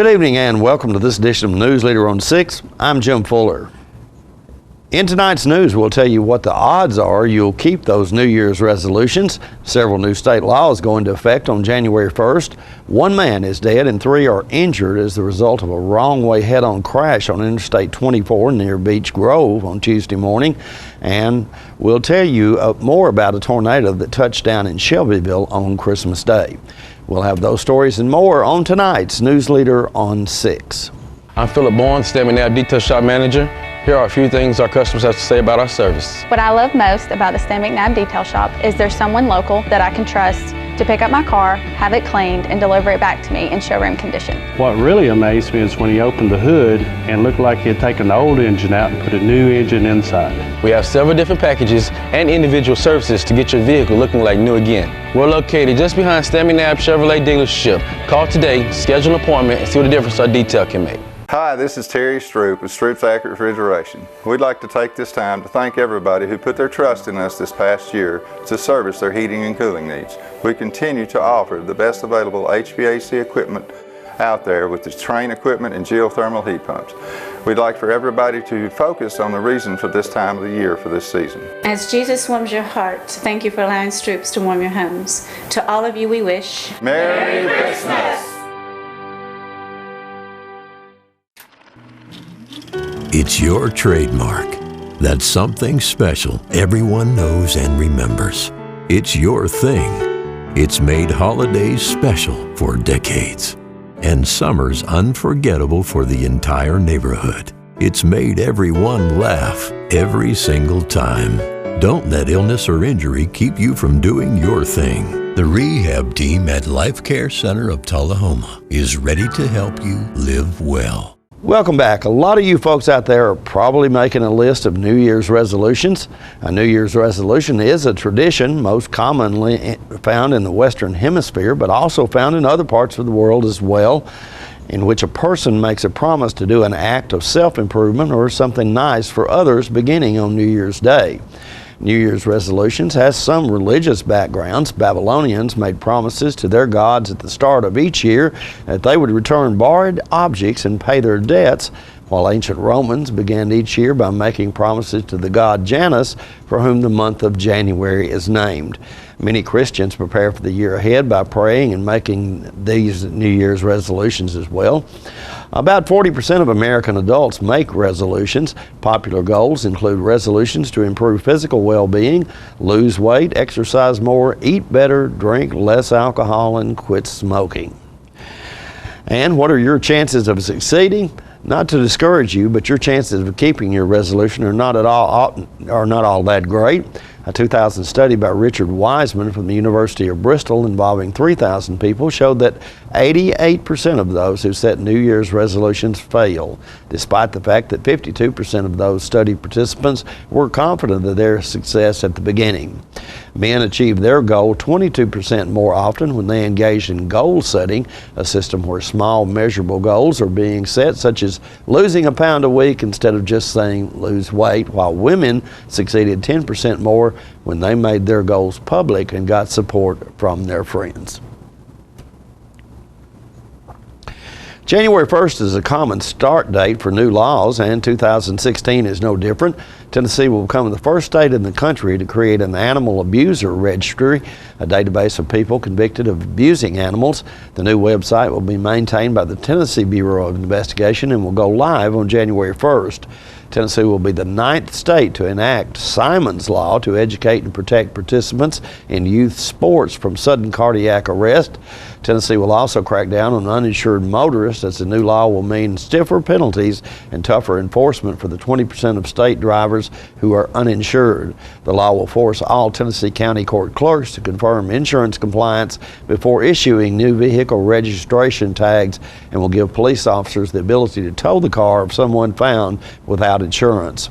Good evening and welcome to this edition of Newsleader on 6. I'm Jim Fuller. In tonight's news, we'll tell you what the odds are you'll keep those New Year's resolutions. Several new state laws go into effect on January 1st. One man is dead and 3 are injured as the result of a wrong-way head-on crash on Interstate 24 near Beach Grove on Tuesday morning. And we'll tell you more about a tornado that touched down in Shelbyville on Christmas Day. We'll have those stories and more on tonight's Newsleader on 6. I'm Philip Bourne, Stamping Nab Detail Shop Manager. Here are a few things our customers have to say about our service. What I love most about the Stem McNabb Detail Shop is there's someone local that I can trust to pick up my car, have it cleaned, and deliver it back to me in showroom condition. What really amazed me is when he opened the hood and looked like he had taken the old engine out and put a new engine inside. We have several different packages and individual services to get your vehicle looking like new again. We're located just behind Stem McNabb Chevrolet dealership. Call today, schedule an appointment, and see what the difference our detail can make. Hi, this is Terry Stroop with Stroop's Accurate Refrigeration. We'd like to take this time to thank everybody who put their trust in us this past year to service their heating and cooling needs. We continue to offer the best available HVAC equipment out there with the Train equipment and geothermal heat pumps. We'd like for everybody to focus on the reason for this time of the year for this season. As Jesus warms your heart, thank you for allowing Stroops to warm your homes. To all of you we wish Merry Christmas! It's your trademark. That's something special everyone knows and remembers. It's your thing. It's made holidays special for decades and summers unforgettable for the entire neighborhood. It's made everyone laugh every single time. Don't let illness or injury keep you from doing your thing. The rehab team at Life Care Center of Tullahoma is ready to help you live well. Welcome back. A lot of you folks out there are probably making a list of New Year's resolutions. A New Year's resolution is a tradition most commonly found in the Western Hemisphere, but also found in other parts of the world as well, in which a person makes a promise to do an act of self-improvement or something nice for others beginning on New Year's Day. New Year's resolutions has some religious backgrounds. Babylonians made promises to their gods at the start of each year that they would return borrowed objects and pay their debts, while ancient Romans began each year by making promises to the god Janus, for whom the month of January is named. Many Christians prepare for the year ahead by praying and making these New Year's resolutions as well. About 40% of American adults make resolutions. Popular goals include resolutions to improve physical well-being, lose weight, exercise more, eat better, drink less alcohol, and quit smoking. And what are your chances of succeeding? Not to discourage you, but your chances of keeping your resolution are not all that great. A 2000 study by Richard Wiseman from the University of Bristol involving 3,000 people showed that 88% of those who set New Year's resolutions fail, despite the fact that 52% of those study participants were confident of their success at the beginning. Men achieve their goal 22% more often when they engage in goal setting, a system where small measurable goals are being set, such as losing a pound a week instead of just saying lose weight, while women succeeded 10% more when they made their goals public and got support from their friends. January 1st is a common start date for new laws, and 2016 is no different. Tennessee will become the first state in the country to create an animal abuser registry, a database of people convicted of abusing animals. The new website will be maintained by the Tennessee Bureau of Investigation and will go live on January 1st. Tennessee will be the 9th state to enact Simon's Law to educate and protect participants in youth sports from sudden cardiac arrest. Tennessee will also crack down on uninsured motorists, as the new law will mean stiffer penalties and tougher enforcement for the 20% of state drivers who are uninsured. The law will force all Tennessee County Court clerks to confirm insurance compliance before issuing new vehicle registration tags, and will give police officers the ability to tow the car of someone found without insurance.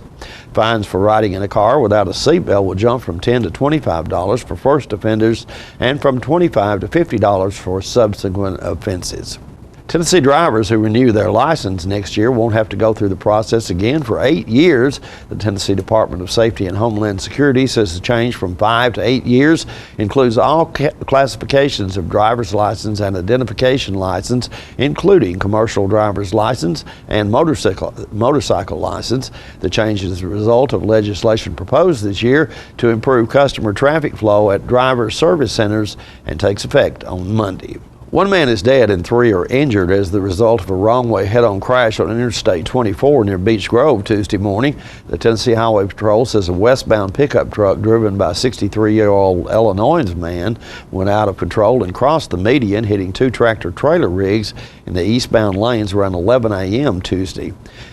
Fines for riding in a car without a seatbelt will jump from $10 to $25 for first offenders and from $25 to $50 for subsequent offenses. Tennessee drivers who renew their license next year won't have to go through the process again for 8 years. The Tennessee Department of Safety and Homeland Security says the change from 5 to 8 years includes all classifications of driver's license and identification license, including commercial driver's license and motorcycle license. The change is the result of legislation proposed this year to improve customer traffic flow at driver service centers and takes effect on Monday. One man is dead and 3 are injured as the result of a wrong-way head-on crash on Interstate 24 near Beech Grove Tuesday morning. The Tennessee Highway Patrol says a westbound pickup truck driven by a 63-year-old Illinois man went out of control and crossed the median, hitting 2 tractor-trailer rigs in the eastbound lanes around 11 a.m. Tuesday.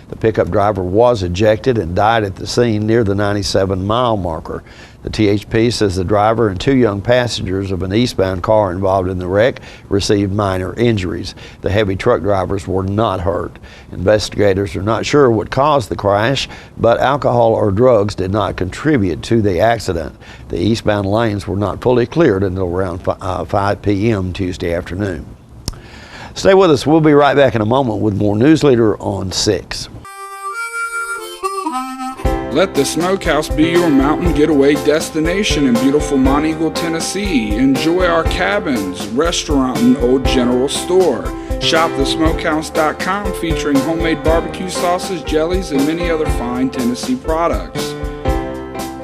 The pickup driver was ejected and died at the scene near the 97-mile marker. The THP says the driver and 2 young passengers of an eastbound car involved in the wreck received minor injuries. The heavy truck drivers were not hurt. Investigators are not sure what caused the crash, but alcohol or drugs did not contribute to the accident. The eastbound lanes were not fully cleared until around 5 p.m. Tuesday afternoon. Stay with us. We'll be right back in a moment with more Newsleader on 6. Let the Smokehouse be your mountain getaway destination in beautiful Monteagle, Tennessee. Enjoy our cabins, restaurant, and old general store. Shop thesmokehouse.com featuring homemade barbecue sauces, jellies, and many other fine Tennessee products.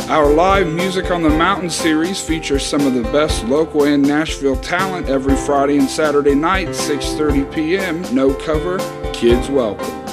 Our live Music on the Mountain series features some of the best local and Nashville talent every Friday and Saturday night, 6:30 p.m. No cover, kids welcome.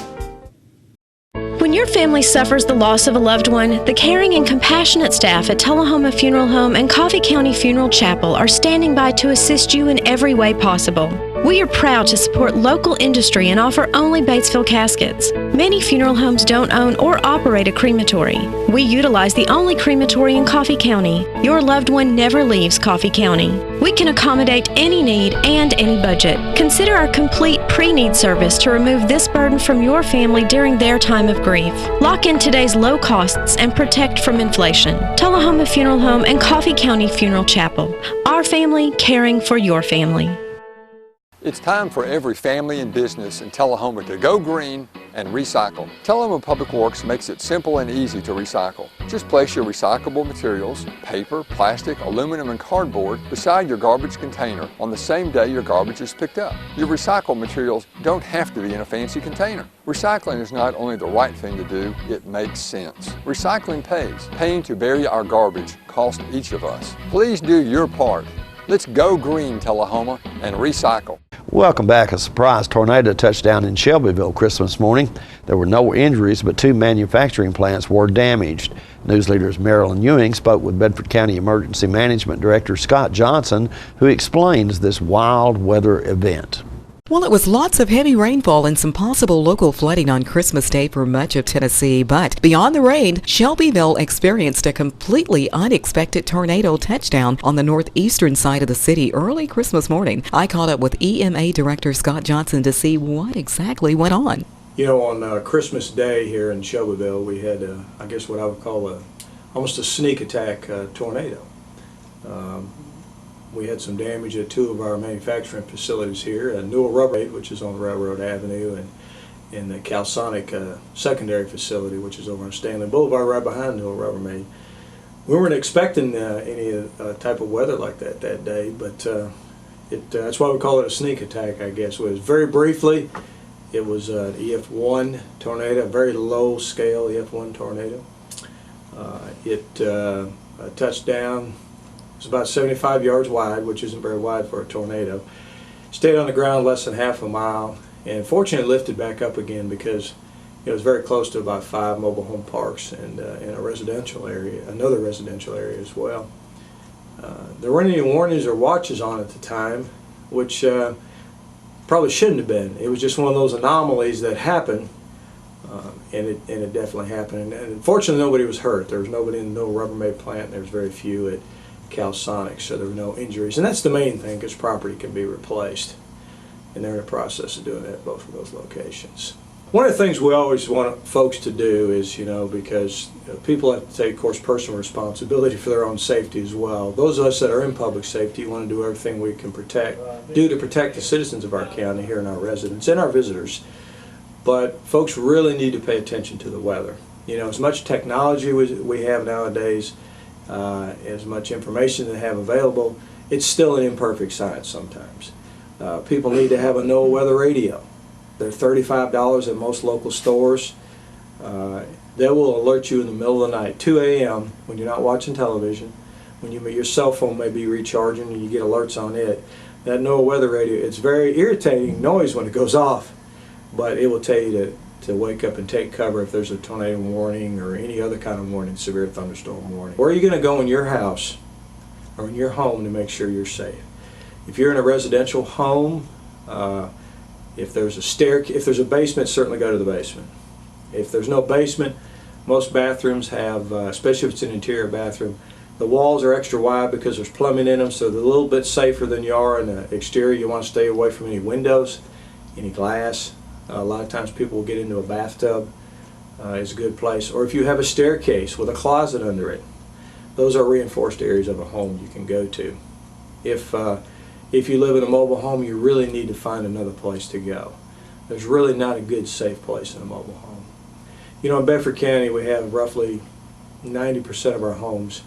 When your family suffers the loss of a loved one, the caring and compassionate staff at Tullahoma Funeral Home and Coffee County Funeral Chapel are standing by to assist you in every way possible. We are proud to support local industry and offer only Batesville caskets. Many funeral homes don't own or operate a crematory. We utilize the only crematory in Coffee County. Your loved one never leaves Coffee County. We can accommodate any need and any budget. Consider our complete pre-need service to remove this burden from your family during their time of grief. Lock in today's low costs and protect from inflation. Tullahoma Funeral Home and Coffee County Funeral Chapel. Our family caring for your family. It's time for every family and business in Tullahoma to go green and recycle. Tullahoma Public Works makes it simple and easy to recycle. Just place your recyclable materials, paper, plastic, aluminum, and cardboard beside your garbage container on the same day your garbage is picked up. Your recycled materials don't have to be in a fancy container. Recycling is not only the right thing to do, it makes sense. Recycling pays. Paying to bury our garbage costs each of us. Please do your part. Let's go green, Tullahoma, and recycle. Welcome back. A surprise tornado touched down in Shelbyville Christmas morning. There were no injuries, but 2 manufacturing plants were damaged. Newsleader's Marilyn Ewing spoke with Bedford County Emergency Management Director Scott Johnson, who explains this wild weather event. Well, it was lots of heavy rainfall and some possible local flooding on Christmas Day for much of Tennessee. But beyond the rain, Shelbyville experienced a completely unexpected tornado touchdown on the northeastern side of the city early Christmas morning. I caught up with EMA Director Scott Johnson to see what exactly went on. You know, on Christmas Day here in Shelbyville, we had, I guess what I would call almost a sneak attack tornado. We had some damage at 2 of our manufacturing facilities here, Newell Rubbermaid, which is on Railroad Avenue, and the Calsonic secondary facility, which is over on Stanley Boulevard, right behind Newell Rubbermaid. We weren't expecting any type of weather like that day, but that's why we call it a sneak attack, I guess. It was very briefly. It was an EF1 tornado, a very low scale EF1 tornado. It touched down. It was about 75 yards wide, which isn't very wide for a tornado. Stayed on the ground less than half a mile, and fortunately lifted back up again because it was very close to about 5 mobile home parks and in a residential area, another residential area as well. There weren't any warnings or watches on at the time, which probably shouldn't have been. It was just one of those anomalies that happened, and it definitely happened. And fortunately, nobody was hurt. There was nobody in the Newell Rubbermaid plant, and there was very few at Calsonic, so there were no injuries. And that's the main thing, because property can be replaced. And they're in the process of doing that at both of those locations. One of the things we always want folks to do is, because people have to take, of course, personal responsibility for their own safety as well. Those of us that are in public safety want to do everything we can do to protect the citizens of our county here and our residents and our visitors. But folks really need to pay attention to the weather. As much technology we have nowadays, as much information they have available, it's still an imperfect science sometimes. People need to have a NOAA weather radio. They're $35 at most local stores. They will alert you in the middle of the night, 2 a.m. when you're not watching television, when your cell phone may be recharging and you get alerts on it. That NOAA weather radio, it's very irritating noise when it goes off, but it will tell you to wake up and take cover if there's a tornado warning or any other kind of warning, severe thunderstorm warning. Where are you going to go in your house or in your home to make sure you're safe? If you're in a residential home, if there's a basement, certainly go to the basement. If there's no basement, most bathrooms have, especially if it's an interior bathroom, the walls are extra wide because there's plumbing in them, so they're a little bit safer than you are in the exterior. You want to stay away from any windows, any glass. A lot of times people will get into a bathtub. Is a good place. Or if you have a staircase with a closet under it, those are reinforced areas of a home you can go to. If you live in a mobile home, you really need to find another place to go. There's really not a good, safe place in a mobile home. In Bedford County, we have roughly 90% of our homes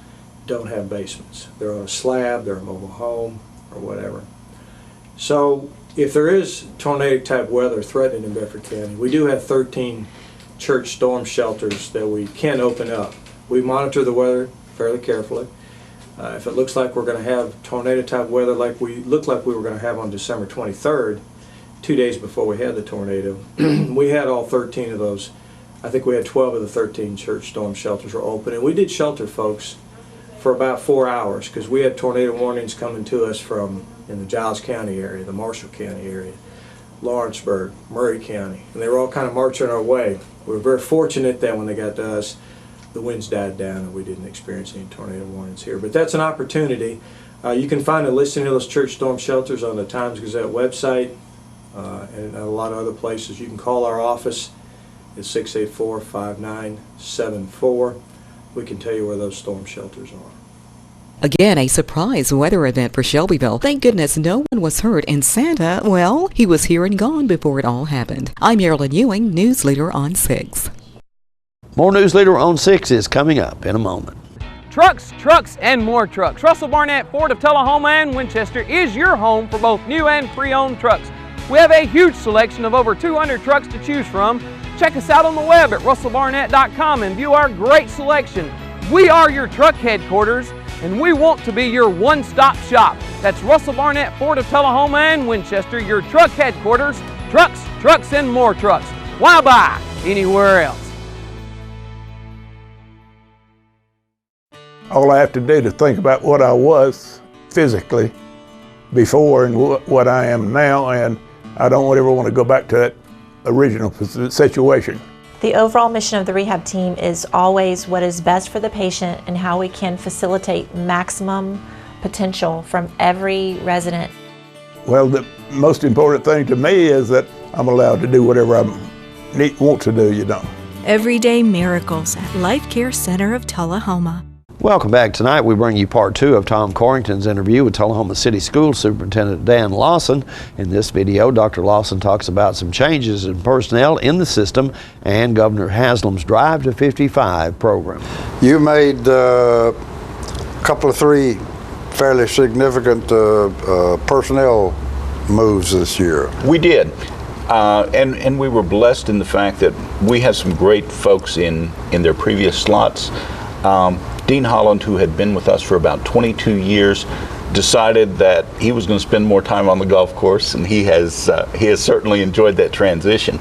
don't have basements. They're on a slab, they're a mobile home, or whatever. So if there is tornadic-type weather threatening in Bedford County, we do have 13 church storm shelters that we can open up. We monitor the weather fairly carefully. If it looks like we're going to have tornado-type weather like we looked like we were going to have on December 23rd, 2 days before we had the tornado, we had all 13 of those. I think we had 12 of the 13 church storm shelters were open, and we did shelter folks for about 4 hours because we had tornado warnings coming to us from in the Giles County area, the Marshall County area, Lawrenceburg, Murray County, and they were all kind of marching our way. We were very fortunate that when they got to us, the winds died down and we didn't experience any tornado warnings here. But that's an opportunity. You can find a listing of those church storm shelters on the Times-Gazette website and a lot of other places. You can call our office at 684-5974. We can tell you where those storm shelters are. Again, a surprise weather event for Shelbyville. Thank goodness no one was hurt, and Santa, well, he was here and gone before it all happened. I'm Marilyn Ewing, Newsleader on 6. More Newsleader on 6 is coming up in a moment. Trucks, and more trucks. Russell Barnett Ford of Tullahoma and Winchester is your home for both new and pre-owned trucks. We have a huge selection of over 200 trucks to choose from. Check us out on the web at russellbarnett.com and view our great selection. We are your truck headquarters, and we want to be your one-stop shop. That's Russell Barnett Ford of Tullahoma and Winchester, your truck headquarters. Trucks, and more trucks. Why buy anywhere else? All I have to do to think about what I was physically before and what I am now, and I don't ever want to go back to that original situation. The overall mission of the rehab team is always what is best for the patient and how we can facilitate maximum potential from every resident. Well, the most important thing to me is that I'm allowed to do whatever I want to do, Everyday miracles at Life Care Center of Tullahoma. Welcome back. Tonight we bring you part 2 of Tom Corrington's interview with Tullahoma City School Superintendent Dan Lawson. In this video, Dr. Lawson talks about some changes in personnel in the system and Governor Haslam's Drive to 55 program. You made a couple of 3 fairly significant personnel moves this year. We did. And we were blessed in the fact that we had some great folks in their previous slots. Dean Holland, who had been with us for about 22 years, decided that he was going to spend more time on the golf course, and he has certainly enjoyed that transition.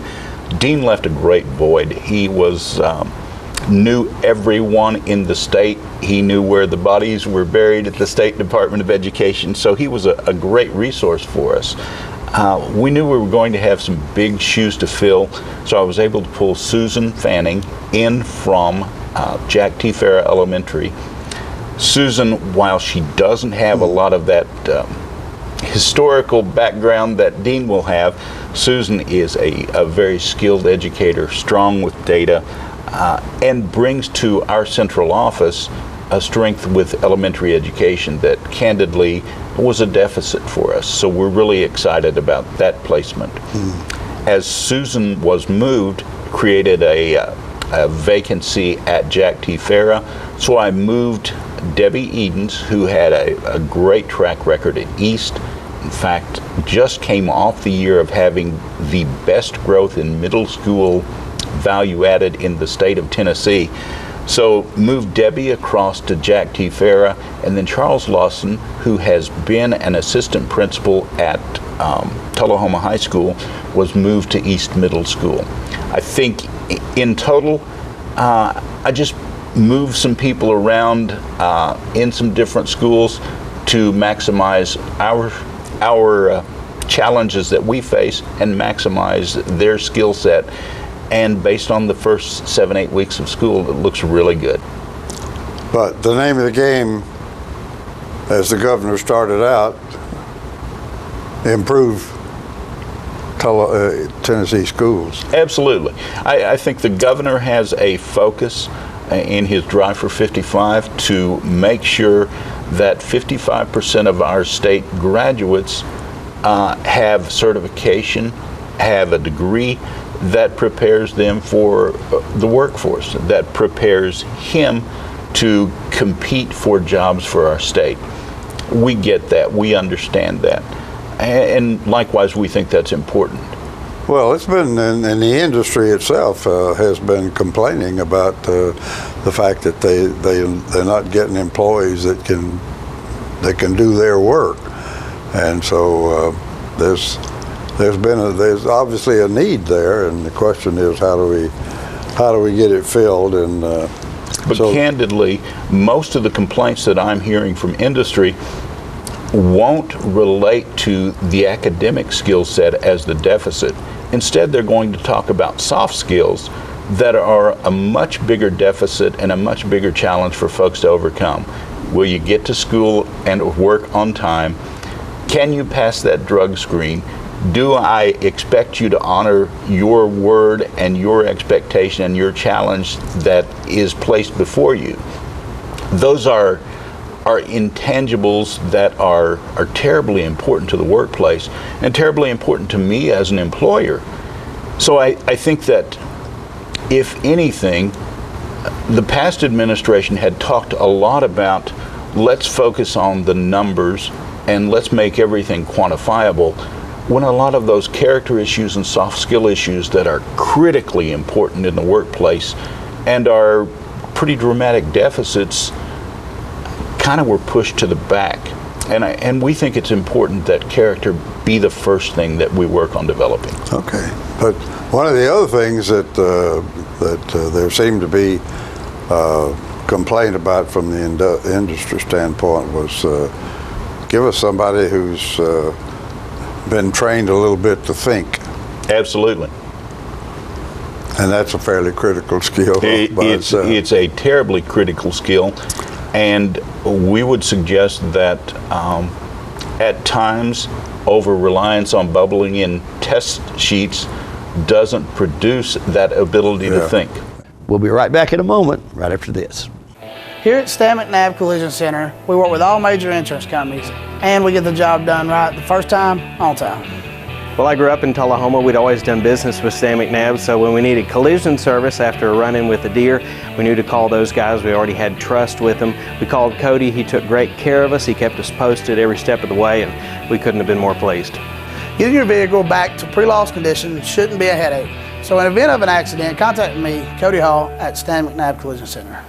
Dean left a great void. He knew everyone in the state. He knew where the bodies were buried at the State Department of Education, so he was a great resource for us. We knew we were going to have some big shoes to fill, so I was able to pull Susan Fanning in from Jack T. Farah Elementary. Susan, while she doesn't have a lot of that historical background that Dean will have, Susan is a very skilled educator, strong with data, and brings to our central office a strength with elementary education that candidly was a deficit for us. So we're really excited about that placement. As Susan was moved, created a vacancy at Jack T. Farah, so I moved Debbie Edens, who had a great track record at East. In fact, just came off the year of having the best growth in middle school value added in the state of Tennessee. So moved Debbie across to Jack T. Farah, and then Charles Lawson, who has been an assistant principal at Tullahoma High School, was moved to East Middle School. I think in total, I just moved some people around in some different schools to maximize our challenges that we face and maximize their skill set. And based on the first 7-8 weeks of school, it looks really good. But the name of the game, as the governor started out, improve Tennessee schools. Absolutely. I think the governor has a focus in his Drive for 55 to make sure that 55% of our state graduates have certification, have a degree that prepares them for the workforce, that prepares him to compete for jobs for our state. We get that, we understand that, and likewise we think that's important. Well, it's been in the industry itself has been complaining about the fact that they're not getting employees that can do their work, and so there's obviously a need there, and the question is how do we get it filled? And but candidly, most of the complaints that I'm hearing from industry won't relate to the academic skill set as the deficit. Instead, they're going to talk about soft skills that are a much bigger deficit and a much bigger challenge for folks to overcome. Will you get to school and work on time? Can you pass that drug screen? Do I expect you to honor your word and your expectation and your challenge that is placed before you? Those are intangibles that are terribly important to the workplace and terribly important to me as an employer. So I think that if anything, the past administration had talked a lot about let's focus on the numbers and let's make everything quantifiable, when a lot of those character issues and soft skill issues that are critically important in the workplace and are pretty dramatic deficits kind of were pushed to the back. And we think it's important that character be the first thing that we work on developing. Okay, but one of the other things that there seemed to be complaint about from the industry standpoint was give us somebody who's been trained a little bit to think. Absolutely. And that's a fairly critical skill. It's a terribly critical skill, and we would suggest that at times over-reliance on bubbling in test sheets doesn't produce that ability to think. We'll be right back in a moment, right after this. Here at Stan McNabb Collision Center, we work with all major insurance companies, and we get the job done right the first time, on time. Well, I grew up in Tullahoma. We'd always done business with Stan McNabb, so when we needed collision service after a run-in with a deer, we knew to call those guys. We already had trust with them. We called Cody. He took great care of us. He kept us posted every step of the way, and we couldn't have been more pleased. Getting your vehicle back to pre-loss condition shouldn't be a headache. So in event of an accident, contact me, Cody Hall, at Stan McNabb Collision Center.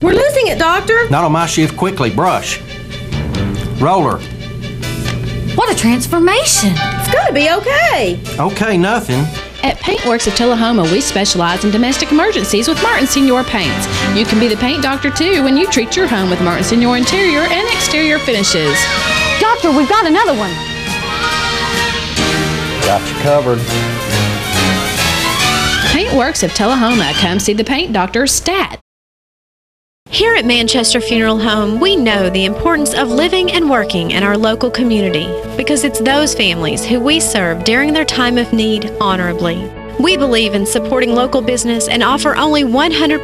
We're losing it, Doctor. Not on my shift. Quickly, brush. Roller. What a transformation. It's gonna be okay. Okay, nothing. At Paintworks of Tullahoma, we specialize in domestic emergencies with Martin Senior Paints. You can be the paint doctor too when you treat your home with Martin Senior interior and exterior finishes. Doctor, we've got another one. Got you covered. Paintworks of Tullahoma. Come see the paint doctor, Stat. Here at Manchester Funeral Home, we know the importance of living and working in our local community because it's those families who we serve during their time of need honorably. We believe in supporting local business and offer only 100%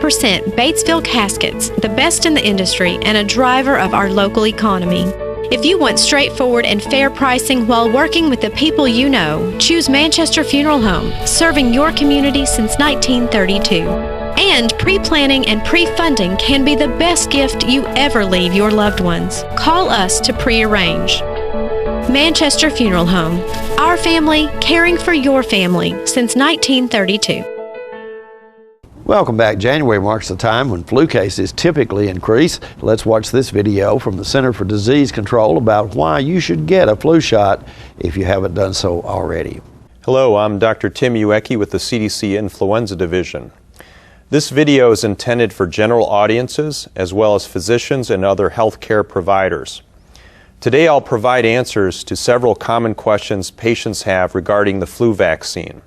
Batesville caskets, the best in the industry and a driver of our local economy. If you want straightforward and fair pricing while working with the people you know, choose Manchester Funeral Home, serving your community since 1932. And pre-planning and pre-funding can be the best gift you ever leave your loved ones. Call us to pre-arrange. Manchester Funeral Home. Our family, caring for your family since 1932. Welcome back. January marks the time when flu cases typically increase. Let's watch this video from the Center for Disease Control about why you should get a flu shot if you haven't done so already. Hello, I'm Dr. Tim Uecki with the CDC Influenza Division. This video is intended for general audiences as well as physicians and other healthcare providers. Today I'll provide answers to several common questions patients have regarding the flu vaccine.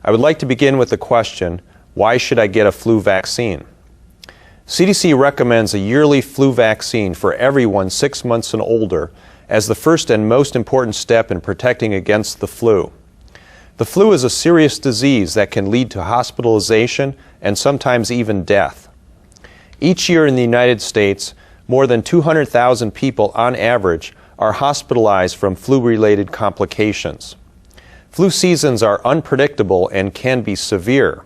I would like to begin with the question, why should I get a flu vaccine? CDC recommends a yearly flu vaccine for everyone 6 months and older as the first and most important step in protecting against the flu. The flu is a serious disease that can lead to hospitalization and sometimes even death. Each year in the United States, more than 200,000 people on average are hospitalized from flu-related complications. Flu seasons are unpredictable and can be severe.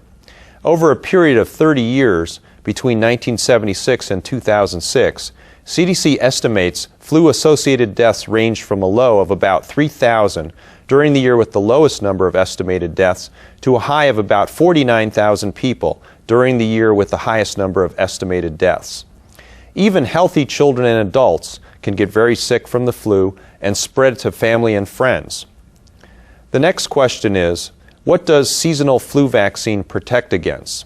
Over a period of 30 years, between 1976 and 2006, CDC estimates flu-associated deaths ranged from a low of about 3,000 during the year with the lowest number of estimated deaths to a high of about 49,000 people during the year with the highest number of estimated deaths. Even healthy children and adults can get very sick from the flu and spread to family and friends. The next question is, what does seasonal flu vaccine protect against?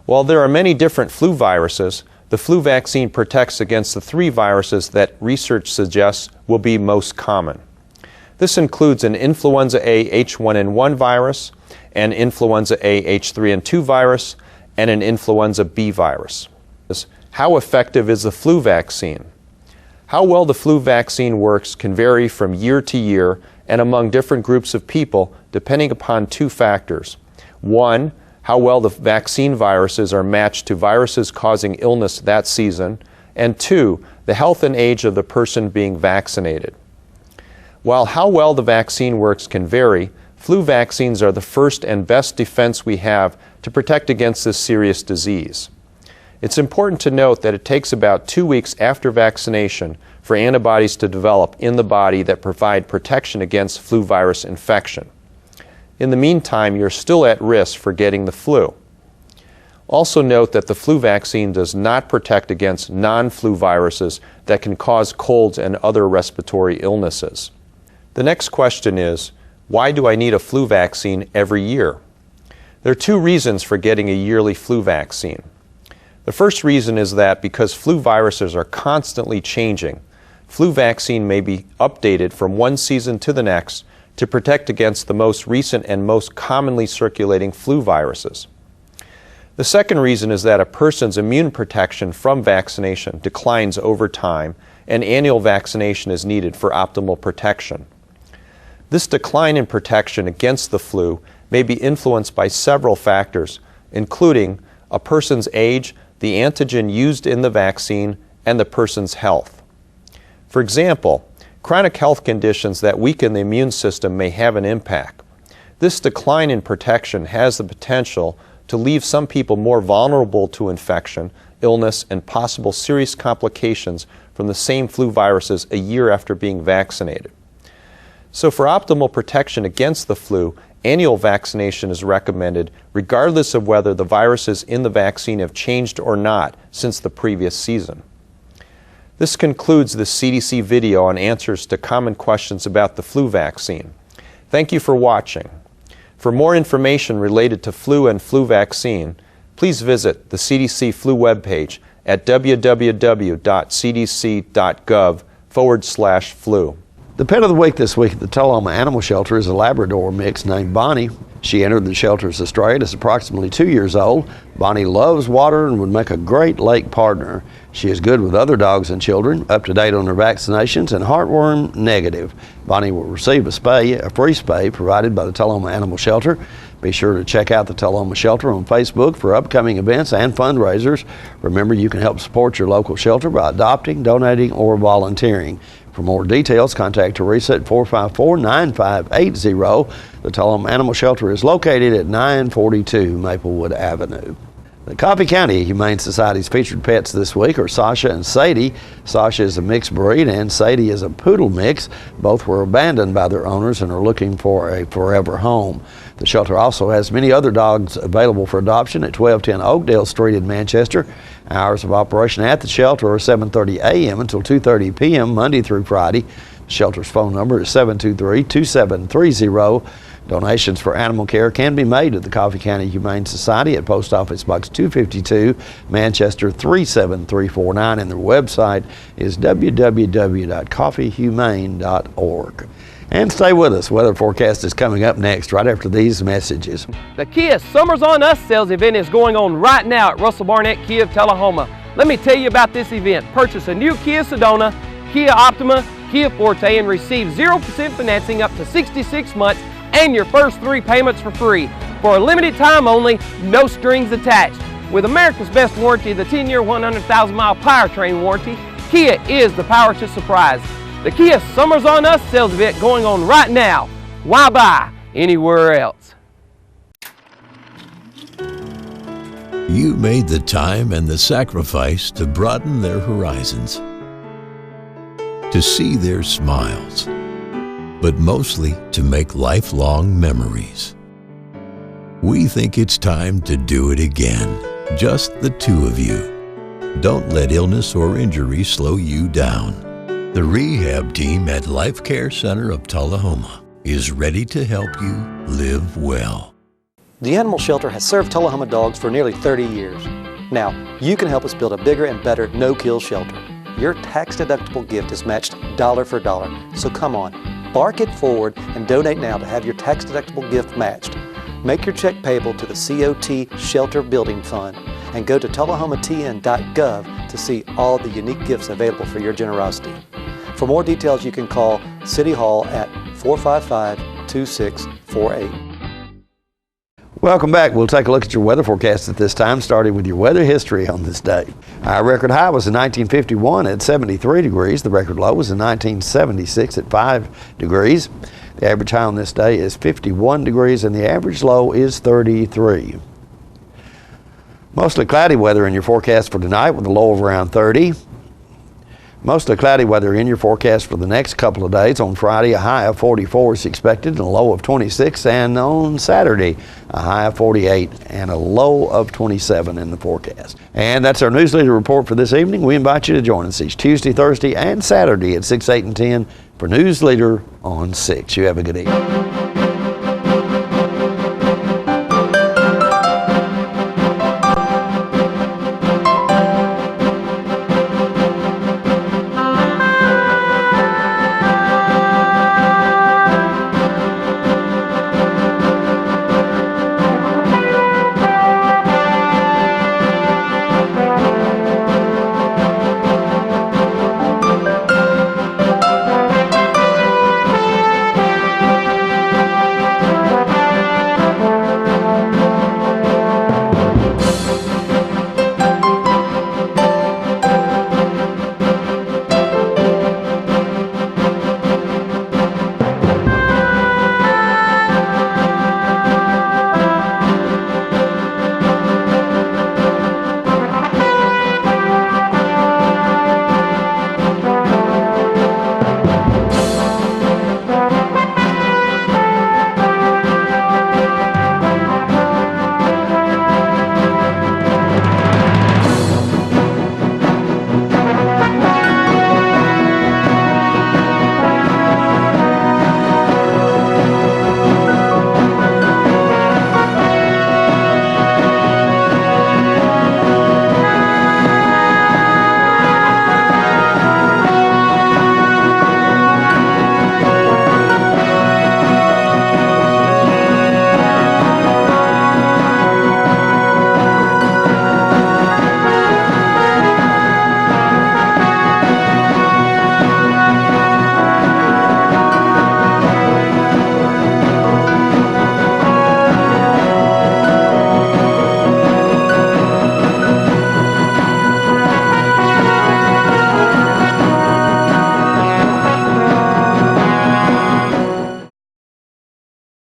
While there are many different flu viruses, the flu vaccine protects against the 3 viruses that research suggests will be most common. This includes an influenza A H1N1 virus, an influenza A H3N2 virus, and an influenza B virus. How effective is the flu vaccine? How well the flu vaccine works can vary from year to year and among different groups of people depending upon 2 factors. 1, how well the vaccine viruses are matched to viruses causing illness that season, and 2, the health and age of the person being vaccinated. While how well the vaccine works can vary, flu vaccines are the first and best defense we have to protect against this serious disease. It's important to note that it takes about 2 weeks after vaccination for antibodies to develop in the body that provide protection against flu virus infection. In the meantime, you're still at risk for getting the flu. Also note that the flu vaccine does not protect against non-flu viruses that can cause colds and other respiratory illnesses. The next question is, why do I need a flu vaccine every year? There are 2 reasons for getting a yearly flu vaccine. The first reason is that because flu viruses are constantly changing, flu vaccine may be updated from one season to the next to protect against the most recent and most commonly circulating flu viruses. The second reason is that a person's immune protection from vaccination declines over time and annual vaccination is needed for optimal protection. This decline in protection against the flu may be influenced by several factors, including a person's age, the antigen used in the vaccine, and the person's health. For example, chronic health conditions that weaken the immune system may have an impact. This decline in protection has the potential to leave some people more vulnerable to infection, illness, and possible serious complications from the same flu viruses a year after being vaccinated. So for optimal protection against the flu, annual vaccination is recommended regardless of whether the viruses in the vaccine have changed or not since the previous season. This concludes the CDC video on answers to common questions about the flu vaccine. Thank you for watching. For more information related to flu and flu vaccine, please visit the CDC flu webpage at www.cdc.gov/flu. The pet of the week this week at the Tullahoma Animal Shelter is a Labrador mix named Bonnie. She entered the shelter as a stray and is approximately 2 years old. Bonnie loves water and would make a great lake partner. She is good with other dogs and children, up to date on her vaccinations, and heartworm negative. Bonnie will receive a free spay provided by the Tullahoma Animal Shelter. Be sure to check out the Tullahoma Shelter on Facebook for upcoming events and fundraisers. Remember, you can help support your local shelter by adopting, donating, or volunteering. For more details, contact Teresa at 454-9580. The Tullahoma Animal Shelter is located at 942 Maplewood Avenue. The Coffee County Humane Society's featured pets this week are Sasha and Sadie. Sasha is a mixed breed and Sadie is a poodle mix. Both were abandoned by their owners and are looking for a forever home. The shelter also has many other dogs available for adoption at 1210 Oakdale Street in Manchester. Hours of operation at the shelter are 7:30 a.m. until 2:30 p.m. Monday through Friday. The shelter's phone number is 723-2730. Donations for animal care can be made to the Coffee County Humane Society at Post Office Box 252, Manchester 37349, and their website is www.coffeehumane.org. And stay with us. Weather forecast is coming up next, right after these messages. The Kia Summers on Us sales event is going on right now at Russell Barnett Kia of Tullahoma. Let me tell you about this event. Purchase a new Kia Sedona, Kia Optima, Kia Forte, and receive 0% financing up to 66 months and your first 3 payments for free. For a limited time only, no strings attached. With America's best warranty, the 10-year, 100,000-mile powertrain warranty, Kia is the power to surprise. The Kia Summers on Us sales event going on right now. Why buy anywhere else? You made the time and the sacrifice to broaden their horizons, to see their smiles, but mostly to make lifelong memories. We think it's time to do it again, just the two of you. Don't let illness or injury slow you down. The rehab team at Life Care Center of Tullahoma is ready to help you live well. The animal shelter has served Tullahoma dogs for nearly 30 years. Now, you can help us build a bigger and better no-kill shelter. Your tax-deductible gift is matched dollar for dollar. So come on, bark it forward and donate now to have your tax-deductible gift matched. Make your check payable to the COT Shelter Building Fund and go to tullahomatn.gov to see all the unique gifts available for your generosity. For more details, you can call City Hall at 455-2648. Welcome back. We'll take a look at your weather forecast at this time, starting with your weather history on this day. Our record high was in 1951 at 73 degrees. The record low was in 1976 at 5 degrees. The average high on this day is 51 degrees and the average low is 33. Mostly cloudy weather in your forecast for tonight with a low of around 30. Mostly cloudy weather in your forecast for the next couple of days. On Friday, a high of 44 is expected and a low of 26. And on Saturday, a high of 48 and a low of 27 in the forecast. And that's our Newsleader report for this evening. We invite you to join us each Tuesday, Thursday, and Saturday at 6, 8, and 10 for Newsleader on 6. You have a good evening.